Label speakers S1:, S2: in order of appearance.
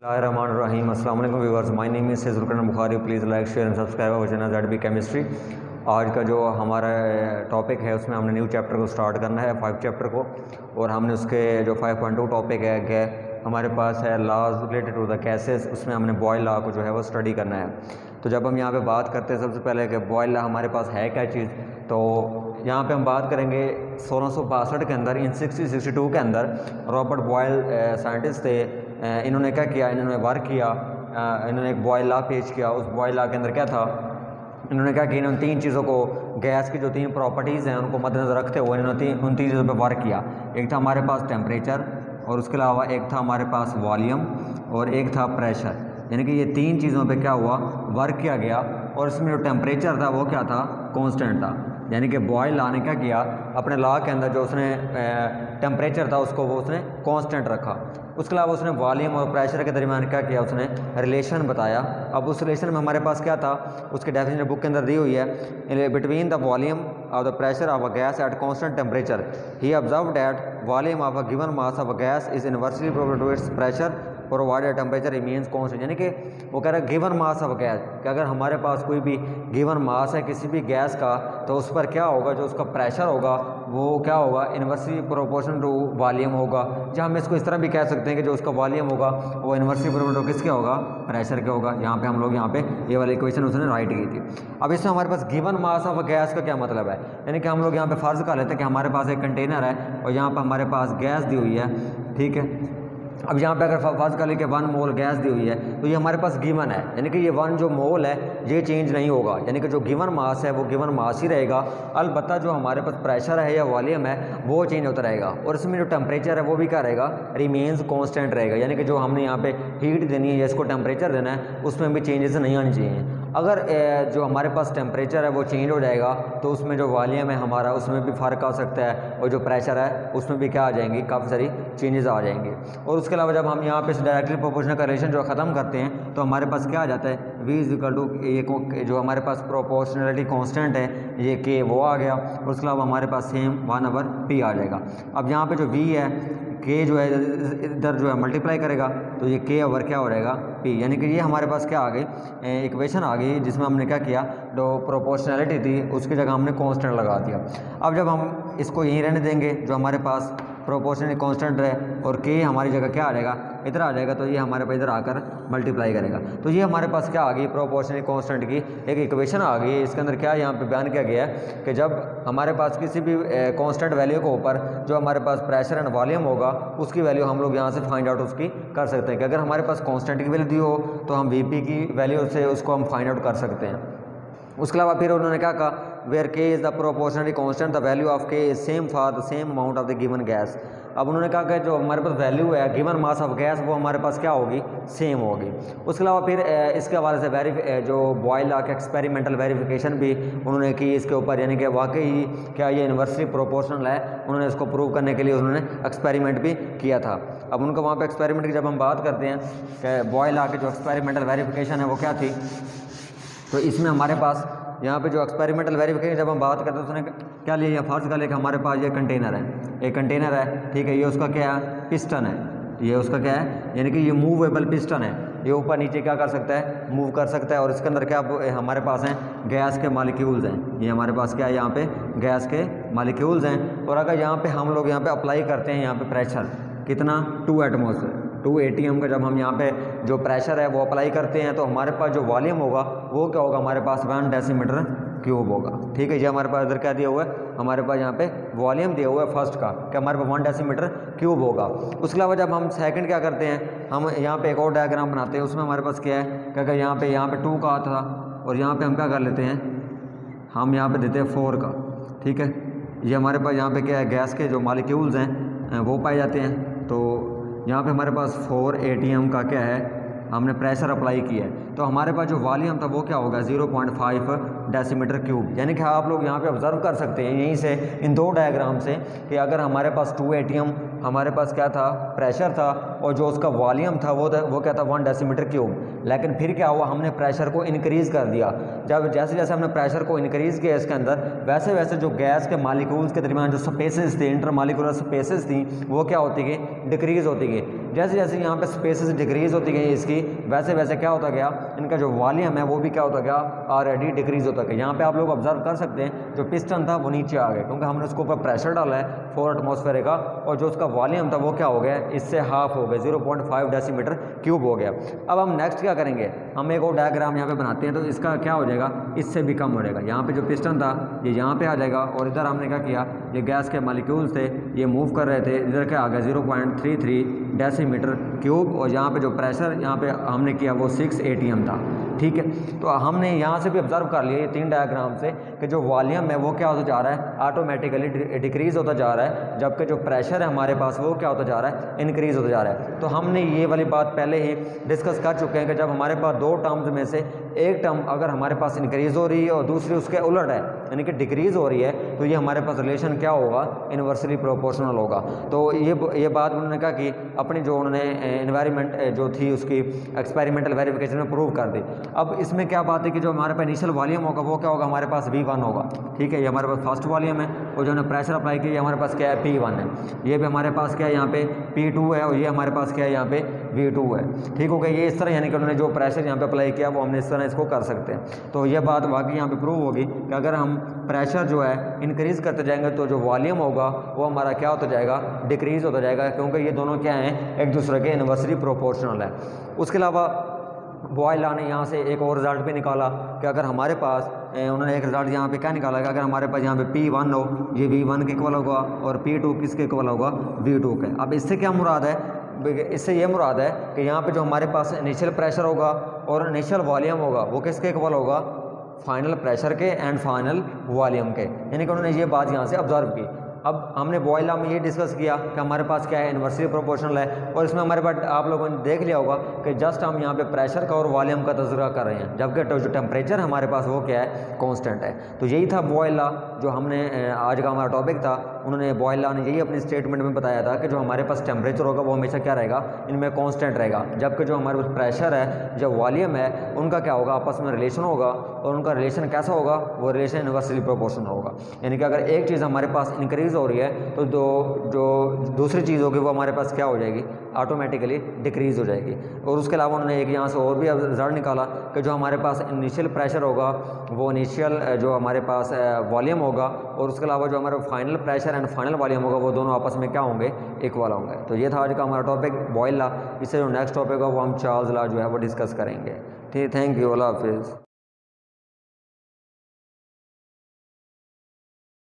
S1: Bismillahirrahmanirrahim. Assalamu alaikum viewers. My name is Sezulkan Bukhari. Please like, share and subscribe our channel ZB Chemistry. आज का जो हमारा topic है उसमें हमने न्यू चैप्टर को स्टार्ट करना है 5 चैप्टर को, और हमने उसके जो 5.2 टॉपिक है कि हमारे पास है laws related to the gases, उसमें हमने बॉयल लॉ को जो है वो स्टडी करना है। तो जब हम यहाँ पे बात करते हैं सबसे पहले कि बॉयल लॉ हमारे पास है क्या चीज़, तो यहाँ पे हम बात करेंगे 1662 के अंदर इन 1662 के अंदर रॉबर्ट बॉयल साइंटिस्ट थे। इन्होंने क्या किया, इन्होंने वर्क किया, इन्होंने एक बॉयल लॉ पेश किया। उस बॉयल लॉ के अंदर क्या था, इन्होंने क्या किया, इन्होंने 3 चीज़ों को, गैस की जो 3 प्रॉपर्टीज़ हैं उनको मद्देनज़र रखते हुए इन्होंने उन 3 चीज़ों पे वर्क किया। एक था हमारे पास टेम्परेचर, और उसके अलावा एक था हमारे पास वॉल्यूम, और एक था प्रेशर। यानी कि ये 3 चीज़ों पे क्या हुआ, वर्क किया गया। और इसमें जो टेम्परेचर था वो क्या था, कांस्टेंट था। यानी कि बॉयल लॉ ने क्या किया, अपने लॉ के अंदर जो उसने टेम्परेचर था उसको वो उसने कांस्टेंट रखा। उसके अलावा उसने वॉल्यूम और प्रेशर के दरमियान क्या किया, उसने रिलेशन बताया। अब उस रिलेशन में हमारे पास क्या था, उसके डेफिनेशन बुक के अंदर दी हुई है, between the volume of the pressure of a gas at constant temperature he observe that volume of a given mass of a gas is inversely proportional to its pressure provided temperature remains constant. यानी कि वो कह रहा है given mass of gas, कि अगर हमारे पास कोई भी गिवन मास है किसी भी गैस का, तो उस पर क्या होगा, जो उसका प्रेशर होगा वो क्या होगा, इनवर्सली प्रोपोर्शनल टू वॉल्यूम होगा। या हम इसको इस तरह भी कह सकते हैं कि जो उसका वॉल्यूम होगा वो इनवर्सली प्रोपोर्शनल टू किसके होगा, प्रेशर के होगा। यहाँ पे हम लोग यहाँ पे ये वाली इक्वेशन उसने राइट की थी। अब इसमें हमारे पास गिवन मास ऑफ गैस का क्या मतलब है, यानी कि हम लोग यहाँ पे फर्ज कर लेते हैं कि हमारे पास एक कंटेनर है और यहाँ पर हमारे पास गैस दी हुई है, ठीक है। अब यहाँ पे अगर फर्ज कर लें कि 1 मोल गैस दी हुई है, तो ये हमारे पास गिवन है, यानी कि ये 1 जो मोल है ये चेंज नहीं होगा, यानी कि जो गिवन मास है वो गिवन मास ही रहेगा। अलबत्ता जो हमारे पास प्रेशर है या वॉल्यूम है वो चेंज होता रहेगा, और इसमें जो टेम्परेचर है वो भी क्या रहेगा, रिमेन्स कांस्टेंट रहेगा। यानी कि जो हमने यहाँ पे हीट देनी है या इसको टेम्परेचर देना है उसमें भी चेंजेस नहीं आनी चाहिए। अगर जो हमारे पास टेम्परेचर है वो चेंज हो जाएगा तो उसमें जो वॉल्यूम है हमारा उसमें भी फ़र्क आ सकता है, और जो प्रेशर है उसमें भी क्या आ जाएंगी, काफ़ी सारी चेंजेस आ जाएंगे। और उसके अलावा जब हम यहाँ पे डायरेक्टली प्रोपोर्शनल का रिलेशन जो ख़त्म करते हैं तो हमारे पास क्या आ जाता है, V इज इक्वल टू ये जो हमारे पास प्रोपोर्शनलिटी कांस्टेंट है ये K वो आ गया, और उसके अलावा हमारे पास सेम 1/P आ जाएगा। अब यहाँ पे जो V है, K जो है इधर जो है मल्टीप्लाई करेगा तो ये K ओवर क्या हो जाएगा, P। यानी कि ये हमारे पास क्या आ गई, इक्वेशन आ गई जिसमें हमने क्या किया, जो प्रोपोर्शनलिटी थी उसकी जगह हमने कांस्टेंट लगा दिया। अब जब हम इसको यहीं रहने देंगे, जो हमारे पास प्रोपोर्शनली कांस्टेंट रहे और K हमारी जगह क्या आ जाएगा, इधर आ जाएगा, तो ये हमारे पास इधर आकर मल्टीप्लाई करेगा। तो ये हमारे पास क्या आ गई, प्रोपोर्शनली कांस्टेंट की एक इक्वेशन आ गई। इसके अंदर क्या यहाँ पे बयान किया गया है कि जब हमारे पास किसी भी कांस्टेंट वैल्यू के ऊपर जो हमारे पास प्रेशर एंड वॉल्यूम होगा उसकी वैल्यू हम लोग यहाँ से फाइंड आउट उसकी कर सकते हैं, कि अगर हमारे पास कांस्टेंट की वैल्यू दी हो तो हम Vp की वैल्यू से उसको हम फाइंड आउट कर सकते हैं। उसके अलावा फिर उन्होंने क्या कहा, where K is the proportionally constant the value of K is same for the same amount of the given gas. अब उन्होंने कहा कि जो हमारे पास वैल्यू है गिवन मास ऑफ गैस वो हमारे पास क्या होगी, सेम होगी। उसके अलावा फिर इसके हवाले से जो बॉयल लॉ का एक्सपेरिमेंटल वेरिफिकेशन भी उन्होंने की इसके ऊपर, यानी कि वाकई क्या ये इनवर्सली प्रोपोर्शनल है, उन्होंने इसको प्रूव करने के लिए उन्होंने एक्सपेरिमेंट भी किया था। अब उनका वहाँ पर एक्सपेरिमेंट की जब हम बात करते हैं कि बॉयल लॉ की जो एक्सपेरिमेंटल वेरिफिकेशन है वो क्या थी, तो इसमें हमारे पास यहाँ पे जो एक्सपेरिमेंटल वेरिफिकेशन जब हम बात करते हैं तो उसने क्या लिया, या फर्ज कर लिया कि हमारे पास ये कंटेनर है, एक कंटेनर है, ठीक है, ये उसका क्या है, पिस्टन है, ये उसका क्या है, यानी कि ये मूवेबल पिस्टन है, ये ऊपर नीचे क्या कर सकता है, मूव कर सकता है। और इसके अंदर क्या हमारे पास हैं, गैस के मॉलिक्यूल्स हैं, ये हमारे पास क्या है, यहाँ पे गैस के मॉलिक्यूल्स हैं। और अगर यहाँ पे हम लोग यहाँ पे अप्लाई करते हैं यहाँ पे प्रेशर कितना, 2 एटमॉस्फेयर 2 ATM का जब हम यहाँ पे जो प्रेशर है वो अप्लाई करते हैं तो हमारे पास जो वॉल्यूम होगा वो क्या होगा, हमारे पास 1 डेसीमीटर क्यूब होगा, ठीक है। ये हमारे पास इधर क्या दिया हुआ है, हमारे पास यहाँ पे वॉल्यूम दिया हुआ है फर्स्ट का, कि हमारे पास 1 डेसीमीटर क्यूब होगा। उसके अलावा जब हम सेकंड क्या करते हैं, हम यहाँ पे एक और डायग्राम बनाते हैं, उसमें हमारे पास क्या है कि अगर यहाँ पे 2 का था और यहाँ पे हम क्या कर लेते हैं, हम यहाँ पे देते हैं 4 का, ठीक है। ये हमारे पास यहाँ पे क्या है, गैस के जो मॉलिक्यूल्स हैं वो पाए जाते हैं। तो यहाँ पे हमारे पास 4 ATM का क्या है, हमने प्रेशर अप्लाई किया है, तो हमारे पास जो वॉल्यूम था वो क्या होगा, 0.5 डेसीमीटर क्यूब। यानी कि आप लोग यहाँ पे ऑब्जर्व कर सकते हैं यहीं से इन 2 डायग्राम से कि अगर हमारे पास 2 ATM हमारे पास क्या था, प्रेशर था, और जो उसका वॉल्यूम था वो क्या था, 1 डेसीमीटर क्यूब। लेकिन फिर क्या हुआ, हमने प्रेशर को इंक्रीज़ कर दिया। जब जैसे जैसे हमने प्रेशर को इंक्रीज़ किया इसके अंदर, वैसे वैसे जो गैस के मॉलिक्यूल्स के दरमियान जो स्पेसेस थे, इंटर मॉलिक्यूलर स्पेसेस थी, वो क्या होती गई, डिक्रीज़ होती गई। जैसे जैसे यहाँ पे स्पेसेस डिक्रीज़ होती गई इसकी, वैसे वैसे क्या होता गया, इनका जो वॉल्यूम है वो भी क्या होता गया, ऑलरेडी डिक्रीज़ होता गया। यहाँ पे आप लोग ऑब्जर्व कर सकते हैं जो पिस्टन था वो नीचे आ गया, क्योंकि हमने उसके ऊपर प्रेशर डाला है 4 एटमॉस्फेयर का, और जो उसका वॉल्यूम था वो क्या हो गया, इससे हाफ हो गया, 0.5 डेसीमीटर क्यूब हो गया। अब हम नेक्स्ट क्या करेंगे, हम एक और डायग्राम यहाँ पे बनाते हैं, तो इसका क्या हो जाएगा, इससे भी कम हो जाएगा। यहाँ पे जो पिस्टन था ये यहाँ पे आ जाएगा, और इधर हमने क्या किया, ये गैस के मॉलिक्यूल्स थे ये मूव कर रहे थे, इधर क्या आ गया 0.33 डेसीमीटर क्यूब, और यहाँ पे जो प्रेशर यहाँ पे हमने किया वो 6 atm था। ठीक है, तो हमने यहाँ से भी ऑब्जर्व कर लिया ये 3 डायग्राम से कि जो वॉल्यूम है वो क्या होता जा रहा है, ऑटोमेटिकली डिक्रीज़ होता जा रहा है, जबकि जो प्रेशर है हमारे पास वो क्या होता जा रहा है, इंक्रीज़ होता जा रहा है। तो हमने ये वाली बात पहले ही डिस्कस कर चुके हैं कि जब हमारे पास 2 टर्म्स में से एक टर्म अगर हमारे पास इंक्रीज़ हो रही है और दूसरी उसके उलट है, यानी कि डिक्रीज़ हो रही है, तो ये हमारे पास रिलेशन क्या होगा, इन्वर्सली प्रोपोर्शनल होगा। तो ये बात उन्होंने कहा कि अपनी जो उन्होंने एनवायरनमेंट जो थी उसकी एक्सपेरिमेंटल वेरिफिकेशन में प्रूव कर दी। अब इसमें क्या बात है कि जो हमारे पास इनिशियल वॉल्यूम होगा वो क्या होगा, हमारे पास V1 होगा। ठीक है, ये हमारे पास फर्स्ट वॉल्यूम है, और जो हमने प्रेशर अप्लाई किया ये हमारे पास क्या है, P1 है। ये भी हमारे पास क्या है, यहाँ पे P2 है, और ये हमारे पास क्या है, यहाँ पे V2 है। ठीक हो गया, ये इस तरह यानी कि उन्होंने जो प्रेशर यहाँ पे अप्लाई किया वो हमने इस तरह इसको कर सकते हैं। तो ये बात वाकई यहाँ पे प्रूव होगी कि अगर हम प्रेशर जो है इंक्रीज़ करते जाएंगे तो जो वॉल्यूम होगा वो हमारा क्या होता जाएगा, डिक्रीज़ होता जाएगा, क्योंकि ये दोनों क्या हैं, एक दूसरे के इन्वर्सली प्रोपोर्शनल है। उसके अलावा बॉयला ने यहाँ से एक और रिज़ल्ट भी निकाला कि अगर हमारे पास उन्होंने एक रिज़ल्ट यहाँ पे क्या निकाला कि अगर हमारे पास यहाँ पे P1 हो, ये V1 के इक्वल होगा, और P2 किसके इक्वल होगा, V2 के। अब इससे क्या मुराद है, इससे ये मुराद है कि यहाँ पे जो हमारे पास इनिशियल प्रेशर होगा और इनिशियल वॉल्यूम होगा वो किसके इक्वल होगा, फाइनल प्रेशर के एंड फाइनल वॉल्यूम के। यानी कि उन्होंने ये बात यहाँ से ऑब्जर्व की। अब हमने बॉयल लॉ में ये डिस्कस किया कि हमारे पास क्या है, इन्वर्सली प्रोपोर्शनल है, और इसमें हमारे पास आप लोगों ने देख लिया होगा कि जस्ट हम यहाँ पे प्रेशर का और वॉल्यूम का तज़किरा कर रहे हैं, जबकि जो टेम्परेचर हमारे पास वो क्या है, कांस्टेंट है। तो यही था बॉयल लॉ जो हमने आज का हमारा टॉपिक था। उन्होंने बॉयल लॉ ने यही अपनी स्टेटमेंट में बताया था कि जो हमारे पास टेम्परेचर होगा वो हमेशा क्या रहेगा, इनमें कांस्टेंट रहेगा, जबकि जो हमारे पास प्रेशर है, जो वॉल्यूम है, उनका क्या होगा, आपस में रिलेशन होगा, और उनका रिलेशन कैसा होगा, वो रिलेशन इन्वर्सली प्रोपोर्शनल होगा। यानी कि अगर एक चीज़ हमारे पास इंक्रीज़ हो रही है तो जो दूसरी चीज़ होगी वो हमारे पास क्या हो जाएगी, ऑटोमेटिकली डिक्रीज़ हो जाएगी। और उसके अलावा उन्होंने एक यहाँ से और भी रिजल्ट निकाला कि जो हमारे पास इनिशियल प्रेशर होगा वो इनिशियल जो हमारे पास वॉल्यूम होगा, और उसके अलावा जो हमारा final pressure and final volume होगा वो दोनों आपस में क्या होंगे, इक्वल होंगे। तो ये था आज का हमारा टॉपिक बॉयल लॉ। इससे जो नेक्स्ट टॉपिक है वो हम चार्ल्स लॉ जो है वो डिस्कस करेंगे। ठीक, थैंक यू, अल्लाह हाफिज़।